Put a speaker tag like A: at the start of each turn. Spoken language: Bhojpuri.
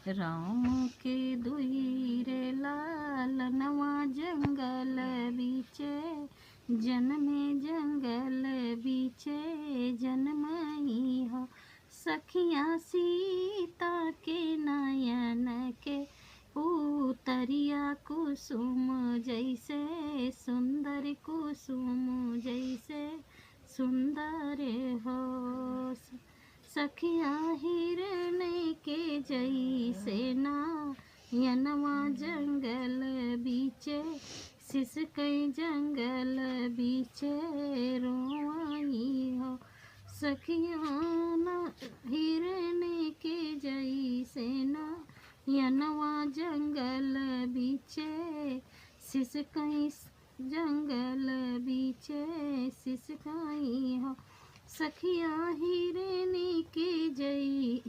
A: राम के दुई रे लालनवा जंगल बीचे जन्मे जंगल बीचे जन्मई हो। सखिया सीता के नयन के पुतरिया कुसुम जैसे सुंदर कुसुम जैसे सुंदर हो। सखिया हिरण के जैसे नयनवा जंगल बीचे सिसकई जंगल बीचे रोई हो। सखिया हिरण के जैसे नयनवा जंगल बीचे सिसकई जंगल बीचे सिसकई हो। सखिया हिरण के जई